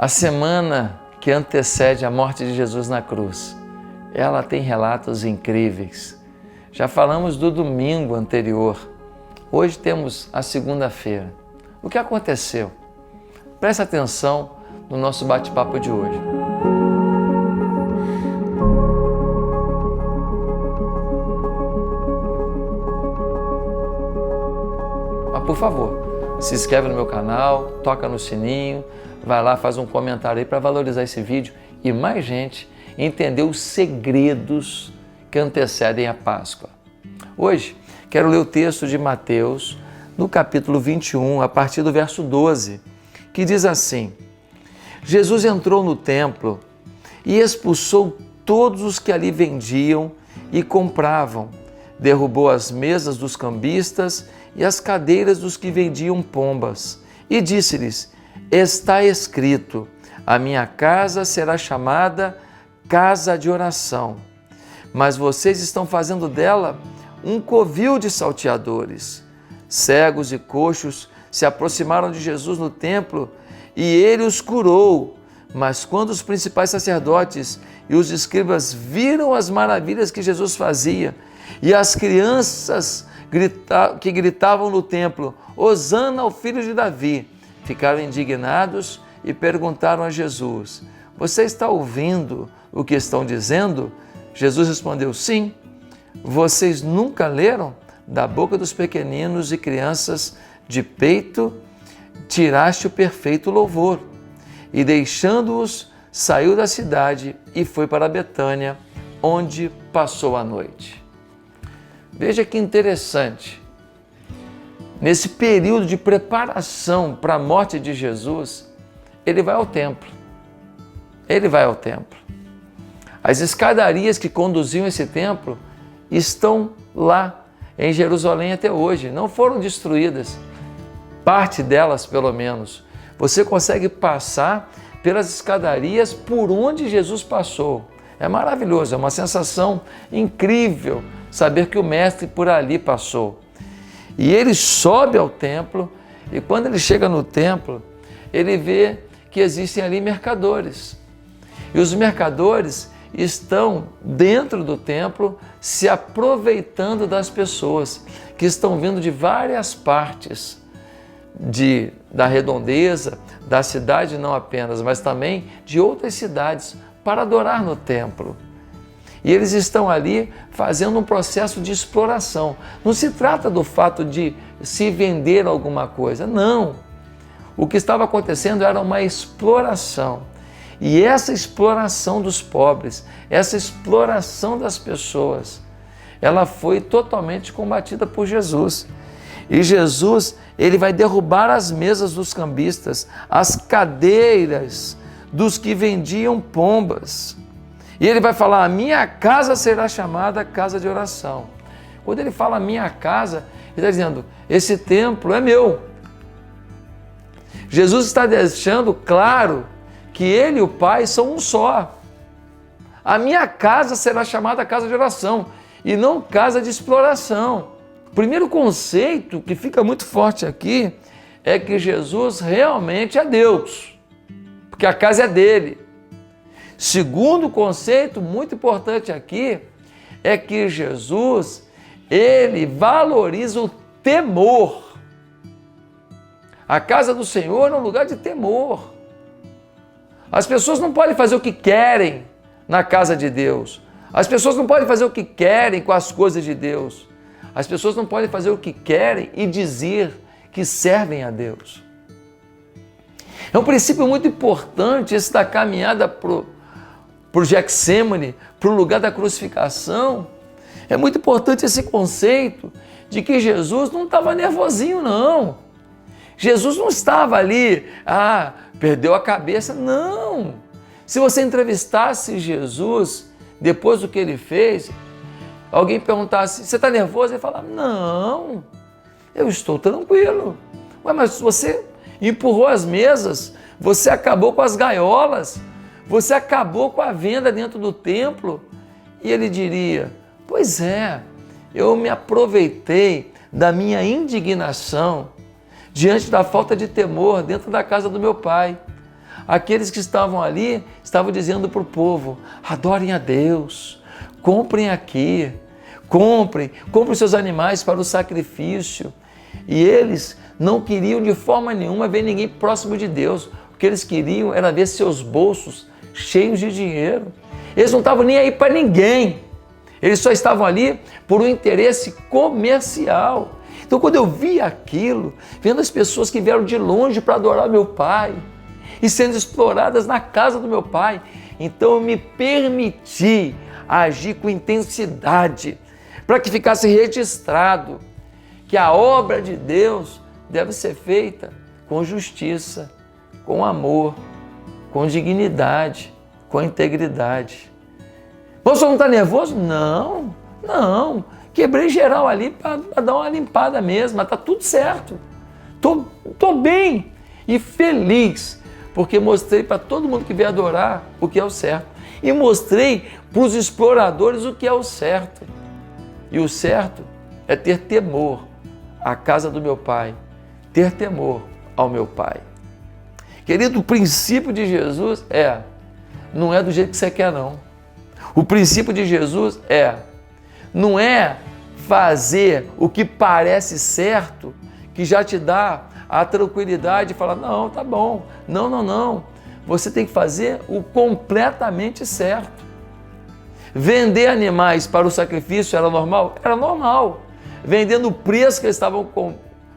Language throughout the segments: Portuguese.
A semana que antecede a morte de Jesus na cruz, ela tem relatos incríveis. Já falamos do domingo anterior. Hoje temos a segunda-feira. O que aconteceu? Presta atenção no nosso bate-papo de hoje. Mas, por favor, se inscreve no meu canal, toca no sininho, vai lá, faz um comentário aí para valorizar esse vídeo e mais gente entender os segredos que antecedem a Páscoa. Hoje, quero ler o texto de Mateus, no capítulo 21, a partir do verso 12, que diz assim: Jesus entrou no templo e expulsou todos os que ali vendiam e compravam, derrubou as mesas dos cambistas e as cadeiras dos que vendiam pombas, e disse-lhes: está escrito, a minha casa será chamada casa de oração, mas vocês estão fazendo dela um covil de salteadores. Cegos e coxos se aproximaram de Jesus no templo e ele os curou. Mas quando os principais sacerdotes e os escribas viram as maravilhas que Jesus fazia e as crianças que gritavam no templo, Hosana ao filho de Davi, ficaram indignados e perguntaram a Jesus: você está ouvindo o que estão dizendo? Jesus respondeu: sim. Vocês nunca leram? Da boca dos pequeninos e crianças de peito tiraste o perfeito louvor. E deixando-os, saiu da cidade e foi para Betânia, onde passou a noite. Veja que interessante. Nesse período de preparação para a morte de Jesus, ele vai ao templo. Ele vai ao templo. As escadarias que conduziam esse templo estão lá em Jerusalém até hoje, não foram destruídas, parte delas pelo menos. Você consegue passar pelas escadarias por onde Jesus passou. É maravilhoso, é uma sensação incrível saber que o Mestre por ali passou. E ele sobe ao templo e quando ele chega no templo, ele vê que existem ali mercadores. E os mercadores estão dentro do templo se aproveitando das pessoas que estão vindo de várias partes da redondeza, da cidade não apenas, mas também de outras cidades para adorar no templo. E eles estão ali fazendo um processo de exploração. Não se trata do fato de se vender alguma coisa, não. O que estava acontecendo era uma exploração. E essa exploração dos pobres, essa exploração das pessoas, ela foi totalmente combatida por Jesus. E Jesus, ele vai derrubar as mesas dos cambistas, as cadeiras dos que vendiam pombas. E ele vai falar: a minha casa será chamada casa de oração. Quando ele fala minha casa, ele está dizendo: esse templo é meu. Jesus está deixando claro que ele e o Pai são um só. A minha casa será chamada casa de oração e não casa de exploração. O primeiro conceito que fica muito forte aqui é que Jesus realmente é Deus, porque a casa é dele. Segundo conceito muito importante aqui é que Jesus, ele valoriza o temor. A casa do Senhor é um lugar de temor. As pessoas não podem fazer o que querem na casa de Deus. As pessoas não podem fazer o que querem com as coisas de Deus. As pessoas não podem fazer o que querem e dizer que servem a Deus. É um princípio muito importante esse da caminhada para o Getsêmani, para o lugar da crucificação. É muito importante esse conceito de que Jesus não estava nervosinho, não. Jesus não estava ali, perdeu a cabeça, não. Se você entrevistasse Jesus, depois do que ele fez, alguém perguntasse: você está nervoso? Ele falava: não, eu estou tranquilo. Ué, mas você empurrou as mesas, você acabou com as gaiolas, você acabou com a venda dentro do templo. E ele diria: pois é, eu me aproveitei da minha indignação diante da falta de temor dentro da casa do meu pai. aqueles que estavam ali estavam dizendo para o povo: adorem a Deus, comprem aqui, comprem seus animais para o sacrifício. E eles não queriam de forma nenhuma ver ninguém próximo de Deus. O que eles queriam era ver seus bolsos cheios de dinheiro. Eles não estavam nem aí para ninguém. Eles só estavam ali por um interesse comercial. Então, quando eu vi aquilo, vendo as pessoas que vieram de longe para adorar meu pai e sendo exploradas na casa do meu pai, então eu me permiti agir com intensidade para que ficasse registrado que a obra de Deus deve ser feita com justiça, com amor, com dignidade, com integridade. Você não está nervoso? Não. Quebrei geral ali para dar uma limpada mesmo, mas está tudo certo. Tô bem e feliz, porque mostrei para todo mundo que veio adorar o que é o certo. E mostrei para os exploradores o que é o certo. E o certo é ter temor à casa do meu pai, ter temor ao meu pai. Querido, o princípio de Jesus não é do jeito que você quer, não. O princípio de Jesus não é fazer o que parece certo, que já te dá a tranquilidade de falar: não, tá bom. Não. Você tem que fazer o completamente certo. Vender animais para o sacrifício era normal? Era normal. Vendendo o preço que eles estavam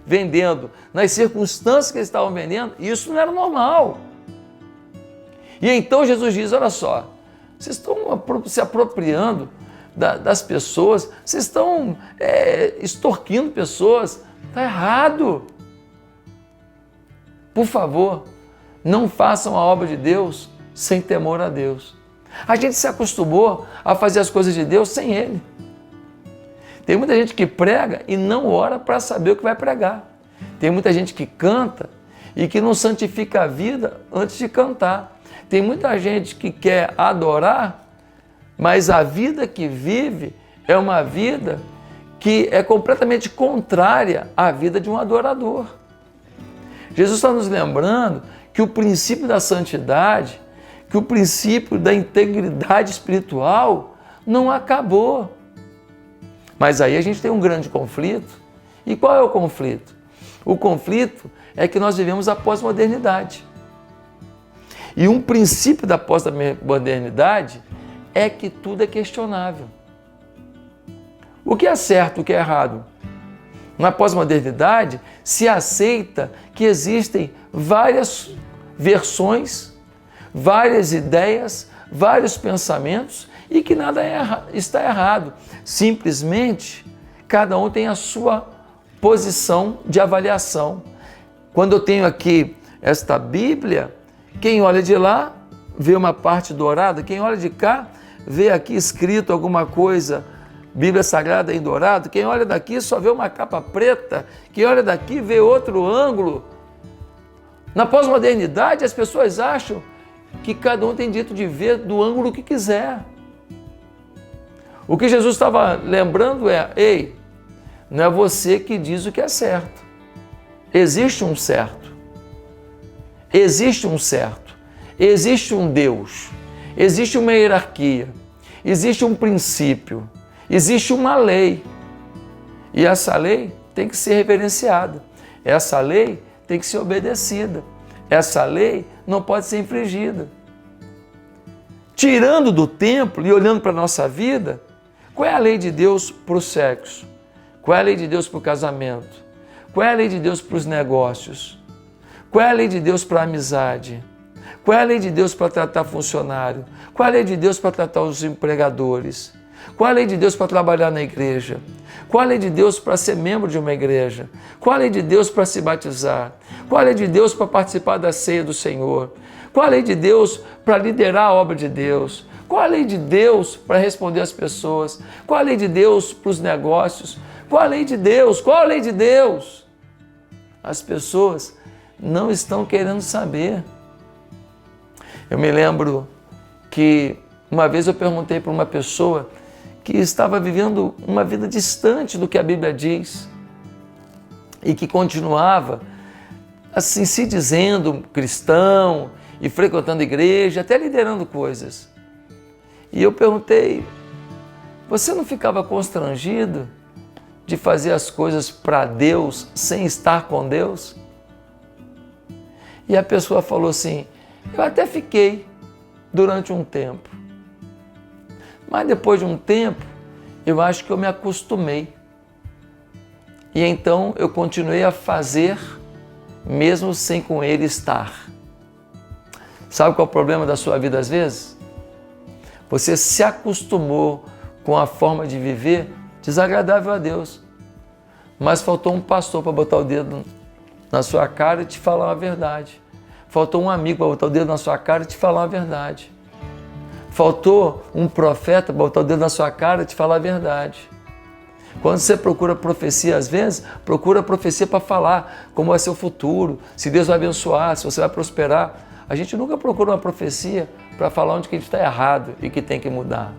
vendendo, nas circunstâncias que eles estavam vendendo, isso não era normal. E então Jesus diz: olha só, vocês estão se apropriando das pessoas, vocês estão extorquindo pessoas, está errado. Por favor, não façam a obra de Deus sem temor a Deus. A gente se acostumou a fazer as coisas de Deus sem Ele. Tem muita gente que prega e não ora para saber o que vai pregar. Tem muita gente que canta e que não santifica a vida antes de cantar. Tem muita gente que quer adorar, mas a vida que vive é uma vida que é completamente contrária à vida de um adorador. Jesus está nos lembrando que o princípio da santidade, que o princípio da integridade espiritual não acabou. Mas aí a gente tem um grande conflito. E qual é o conflito? O conflito é que nós vivemos a pós-modernidade. E um princípio da pós-modernidade é que tudo é questionável. O que é certo, o que é errado? Na pós-modernidade se aceita que existem várias versões, várias ideias, vários pensamentos e que nada está errado. Simplesmente, cada um tem a sua posição de avaliação. Quando eu tenho aqui esta Bíblia, quem olha de lá vê uma parte dourada, quem olha de cá vê aqui escrito alguma coisa, Bíblia Sagrada em dourado, quem olha daqui só vê uma capa preta, quem olha daqui vê outro ângulo. Na pós-modernidade, as pessoas acham que cada um tem direito de ver do ângulo que quiser. O que Jesus estava lembrando ei, não é você que diz o que é certo. Existe um certo. Existe um certo. Existe um Deus. Existe uma hierarquia. Existe um princípio. Existe uma lei. E essa lei tem que ser reverenciada. Essa lei tem que ser obedecida. Essa lei não pode ser infringida. Tirando do templo e olhando para a nossa vida, qual é a lei de Deus para o sexo? Qual é a lei de Deus para o casamento? Qual é a lei de Deus para os negócios? Qual é a lei de Deus para a amizade? Qual é a lei de Deus para tratar funcionário? Qual é a lei de Deus para tratar os empregadores? Qual é a lei de Deus para trabalhar na igreja? Qual a lei de Deus para ser membro de uma igreja? Qual a lei de Deus para se batizar? Qual a lei de Deus para participar da ceia do Senhor? Qual a lei de Deus para liderar a obra de Deus? Qual a lei de Deus para responder às pessoas? Qual a lei de Deus para os negócios? Qual a lei de Deus? Qual a lei de Deus? As pessoas não estão querendo saber. Eu me lembro que uma vez eu perguntei para uma pessoa que estava vivendo uma vida distante do que a Bíblia diz e que continuava assim se dizendo cristão e frequentando igreja, até liderando coisas. E eu perguntei, você não ficava constrangido de fazer as coisas para Deus sem estar com Deus? E a pessoa falou assim, eu até fiquei durante um tempo. Mas depois de um tempo, eu acho que eu me acostumei. E então eu continuei a fazer, mesmo sem com Ele estar. Sabe qual é o problema da sua vida às vezes? Você se acostumou com a forma de viver desagradável a Deus. Mas faltou um pastor para botar o dedo na sua cara e te falar a verdade. Faltou um amigo para botar o dedo na sua cara e te falar a verdade. Faltou um profeta para botar o dedo na sua cara e te falar a verdade. Quando você procura profecia, às vezes, procura profecia para falar como vai ser o futuro, se Deus vai abençoar, se você vai prosperar. A gente nunca procura uma profecia para falar onde que a gente está errado e que tem que mudar.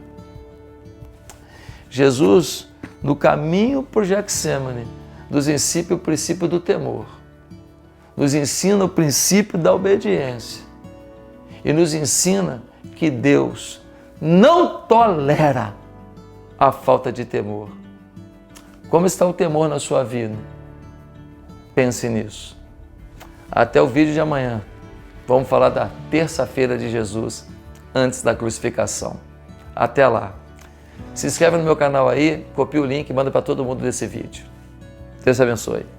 Jesus, no caminho por Getsêmani, nos ensina o princípio do temor, nos ensina o princípio da obediência e nos ensina que Deus não tolera a falta de temor. Como está o temor na sua vida? Pense nisso. Até o vídeo de amanhã. Vamos falar da terça-feira de Jesus, antes da crucificação. Até lá. Se inscreve no meu canal aí, copia o link e manda para todo mundo desse vídeo. Deus te abençoe.